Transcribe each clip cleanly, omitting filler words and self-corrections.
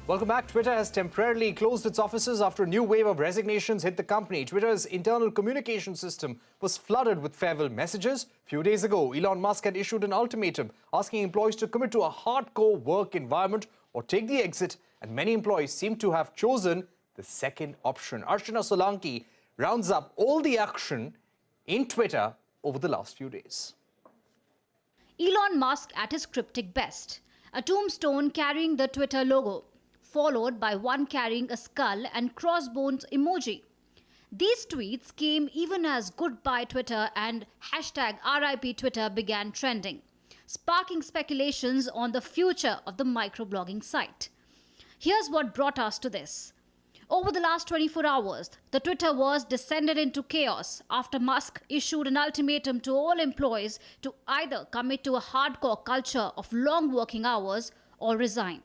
Welcome back. Twitter has temporarily closed its offices after a new wave of resignations hit the company. Twitter's internal communication system was flooded with farewell messages. A few days ago, Elon Musk had issued an ultimatum asking employees to commit to a hardcore work environment or take the exit, and many employees seem to have chosen the second option. Archana Solanki rounds up all the action in Twitter over the last few days. Elon Musk at his cryptic best. A tombstone carrying the Twitter logo, followed by one carrying a skull and crossbones emoji. These tweets came even as Goodbye Twitter and hashtag RIP Twitter began trending, sparking speculations on the future of the microblogging site. Here's what brought us to this. Over the last 24 hours, the Twitterverse descended into chaos after Musk issued an ultimatum to all employees to either commit to a hardcore culture of long working hours or resign.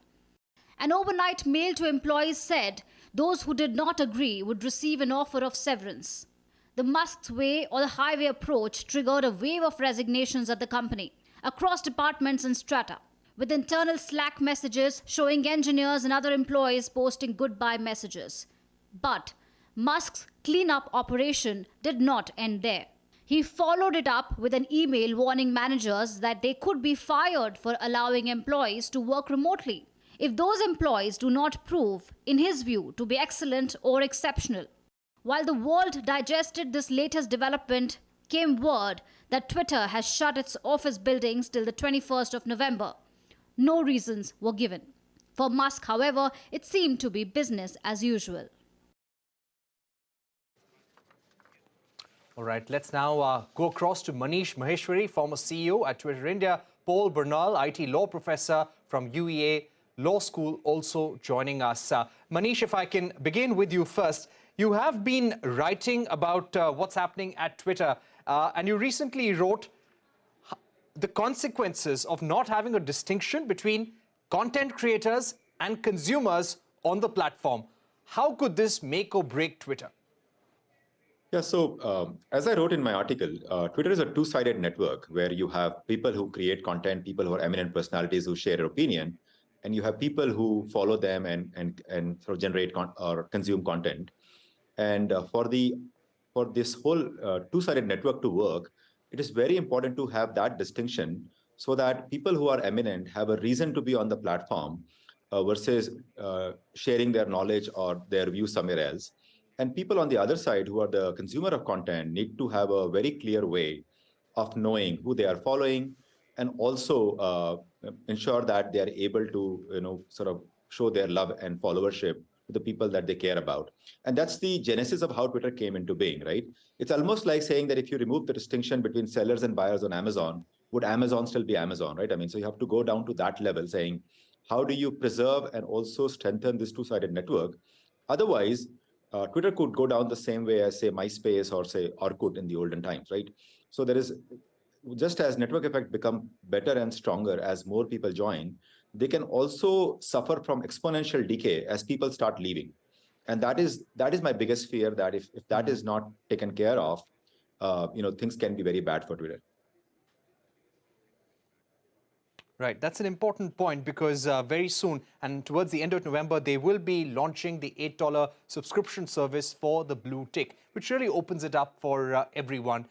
An overnight mail to employees said those who did not agree would receive an offer of severance. The Musk's way or the highway approach triggered a wave of resignations at the company, across departments and strata, with internal Slack messages showing engineers and other employees posting goodbye messages. But Musk's cleanup operation did not end there. He followed it up with an email warning managers that they could be fired for allowing employees to work remotely if those employees do not prove, in his view, to be excellent or exceptional. While the world digested this latest development, came word that Twitter has shut its office buildings till the 21st of November. No reasons were given. For Musk, however, it seemed to be business as usual. All right, let's now go across to Manish Maheshwari, former CEO at Twitter India, Paul Bernal, IT law professor from UEA Law School, also joining us. Manish, if I can begin with you first. You have been writing about what's happening at Twitter, and you recently wrote the consequences of not having a distinction between content creators and consumers on the platform. How could this make or break Twitter? Yeah, so as I wrote in my article, Twitter is a two-sided network where you have people who create content, people who are eminent personalities who share their opinion, and you have people who follow them and sort of generate or consume content. And for this whole two-sided network to work, it is very important to have that distinction so that people who are eminent have a reason to be on the platform versus sharing their knowledge or their views somewhere else. And people on the other side who are the consumer of content need to have a very clear way of knowing who they are following, and also ensure that they are able to, sort of show their love and followership to the people that they care about. And that's the genesis of how Twitter came into being, right? It's almost like saying that if you remove the distinction between sellers and buyers on Amazon, would Amazon still be Amazon, right? I mean, so you have to go down to that level, saying, how do you preserve and also strengthen this two-sided network? Otherwise, Twitter could go down the same way as, say, MySpace or, say, Orkut in the olden times, right? So there is, just as network effect become better and stronger as more people join, they can also suffer from exponential decay as people start leaving. And that is my biggest fear, that if that is not taken care of, things can be very bad for Twitter. Right, that's an important point because very soon and towards the end of November, they will be launching the $8 subscription service for the blue tick, which really opens it up for everyone.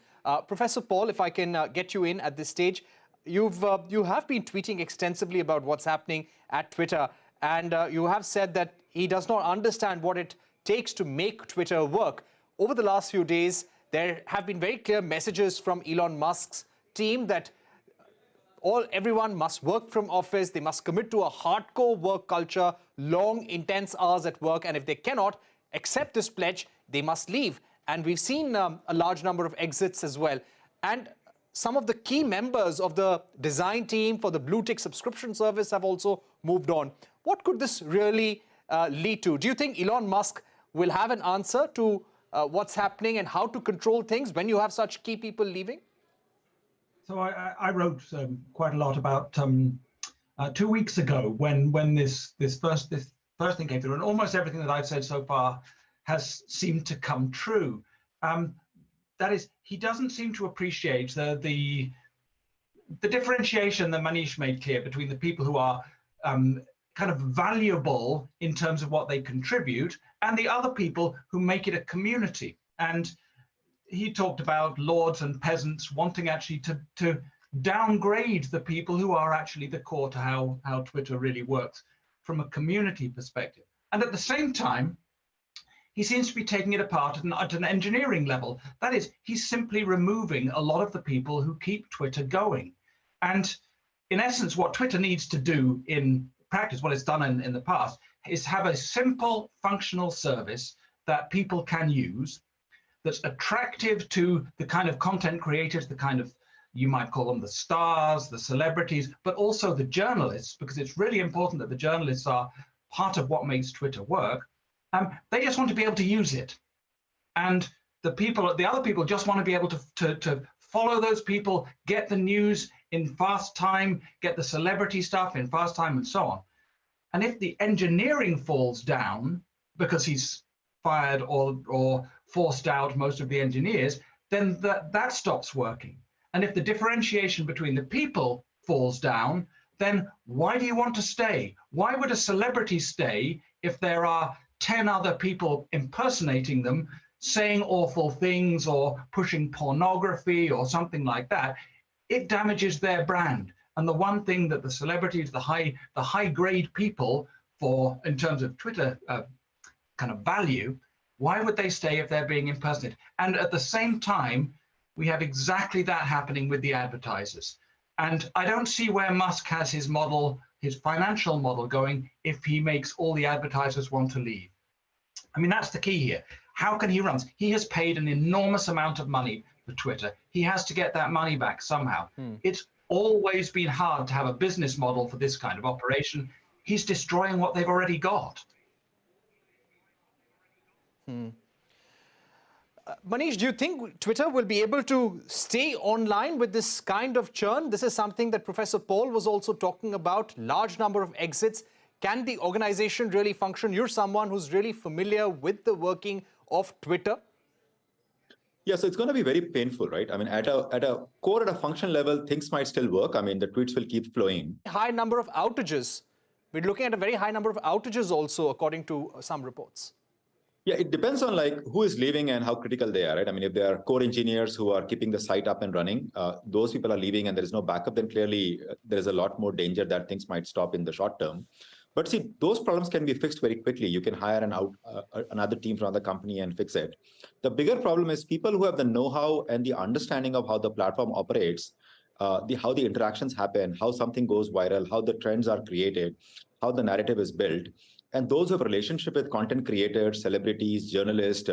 Professor Paul, if I can get you in at this stage, you have been tweeting extensively about what's happening at Twitter, and you have said that he does not understand what it takes to make Twitter work. Over the last few days, there have been very clear messages from Elon Musk's team that everyone must work from office, they must commit to a hardcore work culture, long, intense hours at work, and if they cannot accept this pledge, they must leave. And we've seen a large number of exits as well. And some of the key members of the design team for the blue tick subscription service have also moved on. What could this really lead to? Do you think Elon Musk will have an answer to what's happening and how to control things when you have such key people leaving? So I wrote quite a lot about 2 weeks ago when this first thing came through, and almost everything that I've said so far has seemed to come true. That is, he doesn't seem to appreciate the differentiation that Manish made clear between the people who are kind of valuable in terms of what they contribute, and the other people who make it a community. And he talked about lords and peasants wanting actually to downgrade the people who are actually the core to how Twitter really works from a community perspective. And at the same time, he seems to be taking it apart at an engineering level. That is, he's simply removing a lot of the people who keep Twitter going. And in essence, what Twitter needs to do in practice, what it's done in the past, is have a simple functional service that people can use, that's attractive to the kind of content creators, the kind of, you might call them the stars, the celebrities, but also the journalists, because it's really important that the journalists are part of what makes Twitter work. They just want to be able to use it. And the other people just want to be able to follow those people, get the news in fast time, get the celebrity stuff in fast time, and so on. And if the engineering falls down because he's fired or forced out most of the engineers, then that stops working. And if the differentiation between the people falls down, then why do you want to stay? Why would a celebrity stay if there are 10 other people impersonating them, saying awful things or pushing pornography or something like that? It damages their brand. And the one thing that the celebrities, the high grade people, for in terms of Twitter kind of value, why would they stay if they're being impersonated? And at the same time, we have exactly that happening with the advertisers. And I don't see where Musk has his model, his financial model going if he makes all the advertisers want to leave. I mean, that's the key here. How can he run? He has paid an enormous amount of money for Twitter. He has to get that money back somehow. It's always been hard to have a business model for this kind of operation. He's destroying what they've already got. Manish, do you think Twitter will be able to stay online with this kind of churn? This is something that Professor Paul was also talking about, large number of exits. Can the organization really function? You're someone who's really familiar with the working of Twitter. Yeah, so it's going to be very painful, right? I mean, at a core, at a function level, things might still work. I mean, the tweets will keep flowing. High number of outages. We're looking at a very high number of outages also, according to some reports. Yeah, it depends on like who is leaving and how critical they are, right? I mean, if they are core engineers who are keeping the site up and running, those people are leaving and there is no backup, then clearly there is a lot more danger that things might stop in the short term. But see, those problems can be fixed very quickly. You can hire another team from another company and fix it. The bigger problem is people who have the know-how and the understanding of how the platform operates, how the interactions happen, how something goes viral, how the trends are created, how the narrative is built. And those who have a relationship with content creators, celebrities, journalists,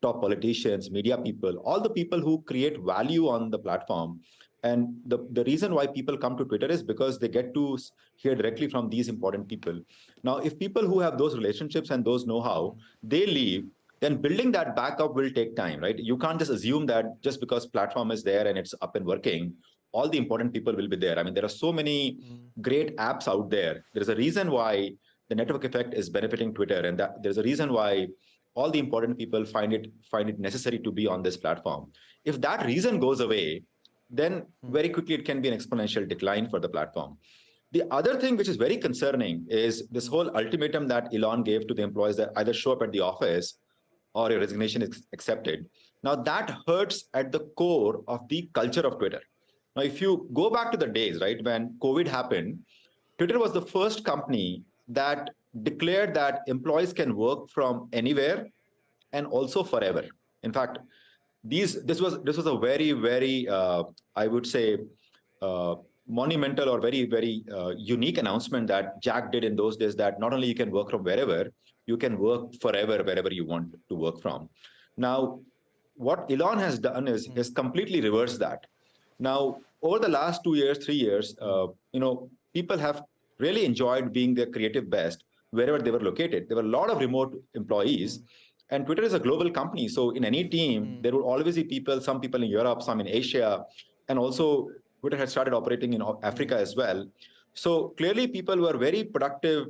top politicians, media people, all the people who create value on the platform. And the reason why people come to Twitter is because they get to hear directly from these important people. Now, if people who have those relationships and those know-how, they leave, then building that back up will take time, right? You can't just assume that just because platform is there and it's up and working, all the important people will be there. I mean, there are so many great apps out there. There's a reason why the network effect is benefiting Twitter, and that there's a reason why all the important people find it necessary to be on this platform. If that reason goes away, then very quickly it can be an exponential decline for the platform. The other thing which is very concerning is this whole ultimatum that Elon gave to the employees that either show up at the office or your resignation is accepted. Now that hurts at the core of the culture of Twitter. Now, if you go back to the days, right, when COVID happened, Twitter was the first company that declared that employees can work from anywhere and also forever. In fact, this was a very, very, I would say, monumental or very, very unique announcement that Jack did in those days, that not only you can work from wherever, you can work forever, wherever you want to work from. Now, what Elon has done is completely reversed that. Now, over the last 2 years, 3 years, people have really enjoyed being their creative best wherever they were located. There were a lot of remote employees, and Twitter is a global company. So in any team, there will always be people, some people in Europe, some in Asia, and also Twitter had started operating in Africa as well. So clearly people were very productive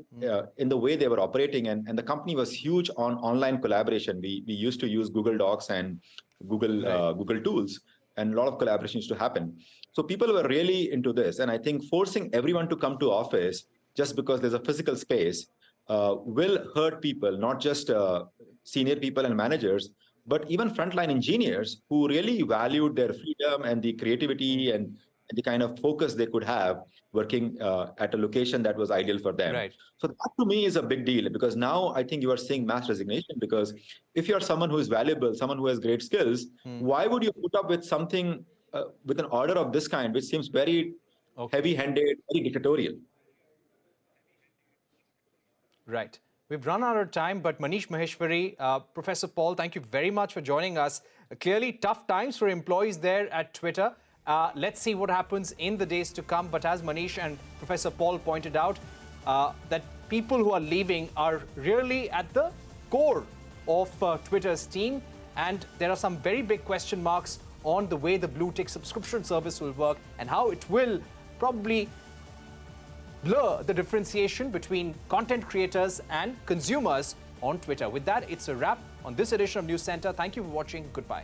in the way they were operating, and the company was huge on online collaboration. We used to use Google Docs and Google Tools, and a lot of collaboration used to happen. So people were really into this. And I think forcing everyone to come to office just because there's a physical space will hurt people, not just senior people and managers, but even frontline engineers who really valued their freedom and the creativity and the kind of focus they could have working at a location that was ideal for them. Right. So that to me is a big deal, because now I think you are seeing mass resignation, because if you're someone who is valuable, someone who has great skills, why would you put up with something with an order of this kind, which seems very heavy-handed, very dictatorial? Right. We've run out of time, but Manish Maheshwari, Professor Paul, thank you very much for joining us. Clearly tough times for employees there at Twitter. Let's see what happens in the days to come. But as Manish and Professor Paul pointed out, that people who are leaving are really at the core of Twitter's team. And there are some very big question marks on the way the blue tick subscription service will work and how it will probably blur the differentiation between content creators and consumers on Twitter. With that, it's a wrap on this edition of Newscentre. Thank you for watching. Goodbye.